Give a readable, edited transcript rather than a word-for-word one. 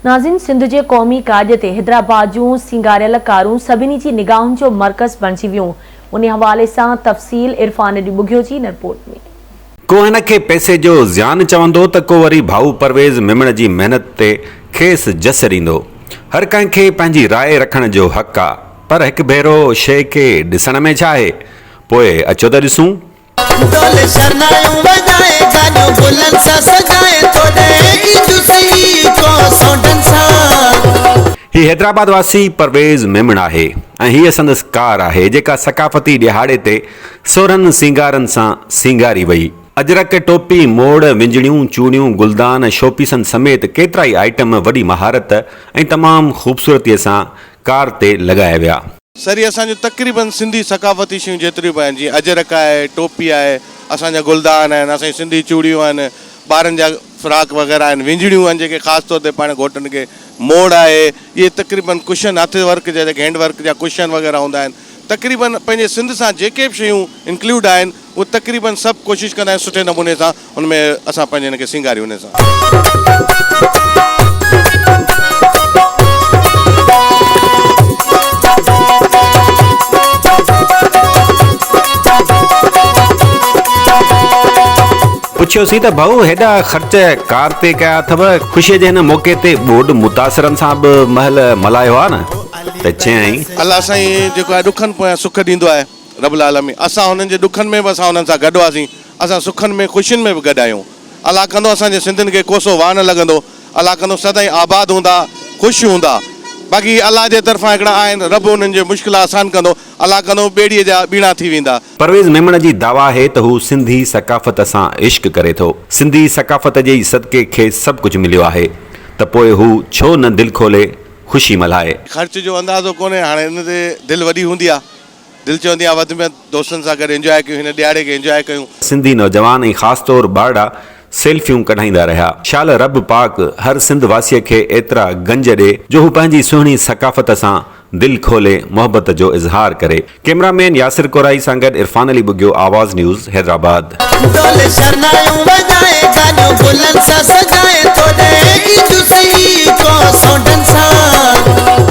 नाज़रीन, सिंध जे क़ौमी काज ते हैदराबाद जूं सिंगारियल कारूं सभिनी जी निगाहुनि जो मर्कज़ बणिजी वियूं। उन हवाले सां तफ़सील इरफान डी बुघियो जी रिपोर्ट में। को हिन खे पैसे जो ज़ियान चवंदो त को वरी भाऊ परवेज़ मेमण जी मेहनत ते खेसि जस ॾींदो। हर कंहिंखे पंहिंजी राय रखण जो हक़ आहे, पर हिकु भेरो शइ खे ॾिसण में छा आहे, पोइ अचो त ॾिसूं। ही हैदराबाद वासी परवेज़ मेमण आहे ऐं हीअ संदसि कार आहे जेका सकाफ़ती ॾिहाड़े ते सोरहनि सिंगारनि सां सिंगारी वई। अजरक, टोपी, मोड़, विंजड़ियूं, चूड़ियूं, गुलदान, शोपीसनि समेत केतिरा ई आइटम वॾी महारत ऐं तमामु ख़ूबसूरतीअ सां कार ते लॻाया विया। सर, असांजो तक़रीबन सिंधी सकाफ़ती शयूं जेतिरियूं बि आहिनि, जीअं अजरक आहे, टोपी आहे, असांजा गुलदान आहिनि, असांजी सिंधी चूड़ियूं आहिनि, ॿारनि जा फ्राक वग़ैरह आहिनि, विंजड़ियूं आहिनि जेके ख़ासि तौर ते पाण घोटनि खे, मोड़ आहे, इहे तक़रीबन कुशन हथ वर्क जा जेके हैंड वर्क जा कुशन वग़ैरह हूंदा आहिनि, तक़रीबन पंहिंजे सिंध सां जेके बि शयूं इंक्लूड आहिनि उहे तक़रीबन सभु कोशिशि कंदा आहियूं सुठे नमूने सां हुनमें असां पंहिंजे हिन खे सिंगारियूं हुन सां। पुछियोसीं त भाऊ हेॾा ख़र्च कार ते कया अथव, ख़ुशीअ जे हिन मौक़े ते बोर्ड मुतासिरनि सां बि महल मल्हायो आहे न? त चयईं, अलाह साईं जेको आहे ॾुखनि पोयां सुख ॾींदो आहे रब्बुल आलमीन। असां हुननि जे ॾुखनि में बि असां हुननि सां गॾु हुआसीं, असां सुखनि में ख़ुशियुनि में बि गॾु आहियूं। अलाह कंदो असांजे सिंधियुनि खे कोसो वाह न लॻंदो, अलाह कंदो सदाईं आबाद हूंदा, ख़ुशि हूंदा। बाक़ी अलाह जे तरफ़ां हिकिड़ा आहिनि, रब उन्हनि जे मुश्किल आसान कंदो, अलाह कंदो ॿेड़ीअ जा ॿीणा थी वेंदा। परवेज़ मेमण जी दावा आहे त हू सिंधी सकाफ़त सां इश्क करे थो। सिंधी सकाफ़त जे सदके खे सभु कुझु मिलियो आहे, त पोइ हू छो न दिलि खोले ख़ुशी मल्हाए। ख़र्च जो अंदाज़ो कोन्हे, हाणे हिन ते दिलि वॾी हूंदी आहे, दिलि चवंदी आहे वधि में दोस्तनि सां गॾु इंजॉय कयूं, हिन ॾियारे खे इंजॉय कयूं। सिंधी नौजवान ऐं ख़ासि तौर ॿारड़ा सेल्फियूं कढाईंदा रहिया। शाल रब पाक हर सिंध वासीअ खे एतिरा गंज ॾे जो हू पंहिंजी सुहिणी सकाफ़त सां दिलि खोले मोहबत जो इज़हार करे। कैमरामैन यासिर कोराई सां गॾु इरफान अली बुघियो, आवाज़ न्यूज़, हैदराबाद।